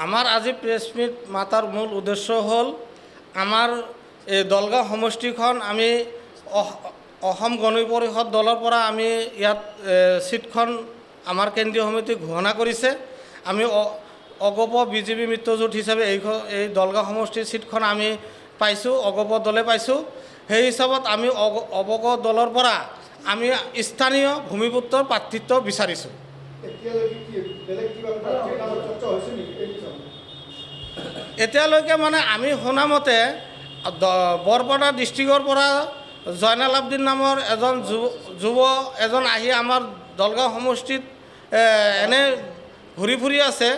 আমাৰ আজি press meat মাতাৰ মূল উদ্দেশ্য হ'ল আমাৰ এই দলগাঁও সমষ্টিখন আমি অসম গণ পৰিষদ দলৰ পৰা আমি ইয়াত সিটখন আমাৰ কেন্দ্ৰীয় সমিতি ঘোষণা কৰিছে। আমি অগপ বিজেপি মিত্ৰজোঁট হিচাপে এই দলগাঁও সমষ্টিৰ সিটখন আমি পাইছোঁ, অগপ দলে পাইছোঁ। সেই হিচাপত আমি অগপ দলৰ পৰা আমি স্থানীয় ভূমিপুত্ৰৰ প্ৰাৰ্থিত্ব বিচাৰিছোঁ। এতিয়ালৈকে মানে আমি শুনামতে বৰপেটা ডিষ্ট্ৰিক্টৰ পৰা জয়নাল আব্দিন নামৰ এজন যুৱ এজন আহি আমাৰ দলগাঁও সমষ্টিত এনে ঘূৰি ফুৰি আছে,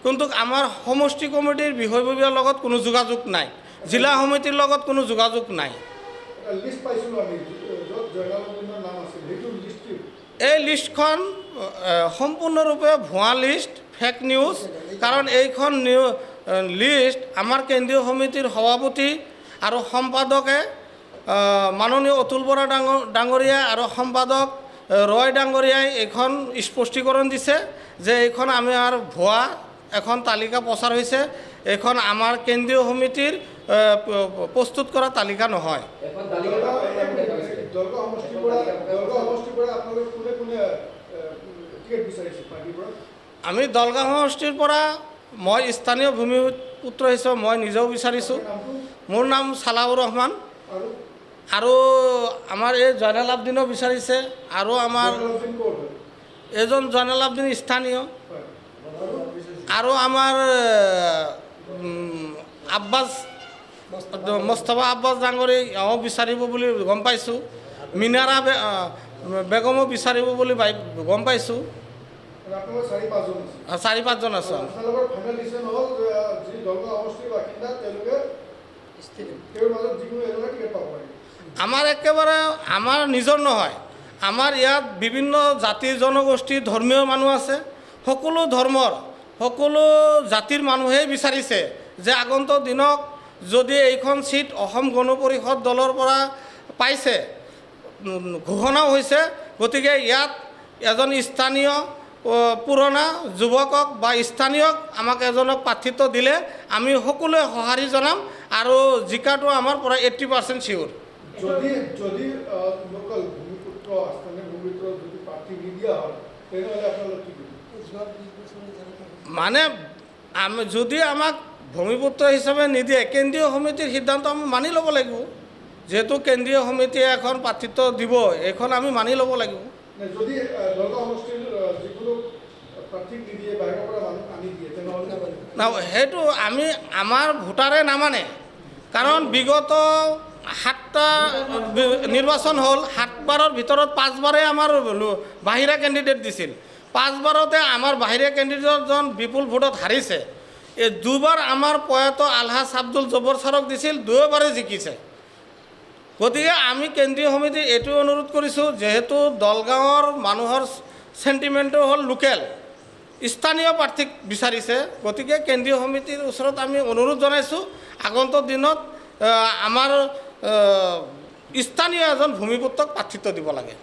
কিন্তু আমাৰ সমষ্টি কমিটিৰ বিষয়ববীয়াৰ লগত কোনো যোগাযোগ নাই, জিলা সমিতিৰ লগত কোনো যোগাযোগ নাই। এই লিষ্টখন সম্পূৰ্ণৰূপে ভুৱা লিষ্ট, ফেক নিউজ। কাৰণ এইখন লিষ্ট আমাৰ কেন্দ্ৰীয় সমিতিৰ সভাপতি আৰু সম্পাদকে মাননীয় অতুল বৰা ডাঙৰীয়া আৰু সম্পাদক ৰয় ডাঙৰীয়াই এইখন স্পষ্টীকৰণ দিছে যে এইখন আমাৰ ভুৱা এখন তালিকা প্ৰচাৰ হৈছে, এইখন আমাৰ কেন্দ্ৰীয় সমিতিৰ প্ৰস্তুত কৰা তালিকা নহয়। আমি দলগাঁও সমষ্টিৰ পৰা মই স্থানীয় ভূমিপুত্ৰ হিচাপে মই নিজেও বিচাৰিছোঁ। মোৰ নাম ছালাউৰ ৰহমান আৰু আমাৰ এই জয়নাল আব্দিনো বিচাৰিছে আৰু আমাৰ এজন জয়নাল আব্দিন স্থানীয় আৰু আমাৰ আব্বাছ মোস্তফা আব্বাছ ডাঙৰী এওঁ বিচাৰিব বুলি গম পাইছোঁ, মিনাৰা বেগমো বিচাৰিব বুলি গম পাইছোঁ। 4-5জন আছে। আমাৰ একেবাৰে আমাৰ নিজৰ নহয়, আমাৰ ইয়াত বিভিন্ন জাতি জনগোষ্ঠী ধৰ্মীয় মানুহ আছে, সকলো ধৰ্মৰ সকলো জাতিৰ মানুহেই বিচাৰিছে যে আগন্তুক দিনক যদি এইখন সিট অসম গণ পৰিষদ দলৰ পৰা পাইছে, ঘোষণাও হৈছে, গতিকে ইয়াত এজন স্থানীয় পুৰণা যুৱকক বা স্থানীয়ক আমাক এজনক প্ৰাৰ্থিত্ব দিলে আমি সকলোৱে সঁহাৰি জনাম আৰু জিকাটো আমাৰ পৰা 80% চিয়'ৰ। মানে যদি আমাক ভূমিপুত্ৰ হিচাপে নিদিয়ে, কেন্দ্ৰীয় সমিতিৰ সিদ্ধান্ত আমি মানি ল'ব লাগিব। যেহেতু কেন্দ্ৰীয় সমিতিয়ে এখন প্ৰাৰ্থিত্ব দিব, এইখন আমি মানি ল'ব লাগিব। সেইটো আমাৰ ভোটাৰে নামানে, কাৰণ বিগত 7টা নিৰ্বাচন হ'ল, 7বাৰৰ ভিতৰত 5বাৰে আমাৰ বাহিৰা কেণ্ডিডেট দিছিল, 5বাৰতে আমাৰ বাহিৰা কেণ্ডিডেটজন বিপুল ভোটত হাৰিছে। এই 2বাৰ আমাৰ প্ৰয়াত আলহাজ আব্দুল জব্বৰ ছাৰক দিছিল, 2বাৰে জিকিছে। গতিকে আমি কেন্দ্ৰীয় সমিতিৰ এইটো অনুৰোধ কৰিছোঁ, যিহেতু দলগাঁৱৰ মানুহৰ চেণ্টিমেণ্টটো হ'ল লোকেল, স্থানীয় প্ৰাৰ্থীক বিচাৰিছে, গতিকে কেন্দ্ৰীয় সমিতিৰ ওচৰত আমি অনুৰোধ জনাইছোঁ আগন্তুক দিনত আমাৰ স্থানীয় এজন ভূমিপুত্ৰক প্ৰাৰ্থিত্ব দিব লাগে।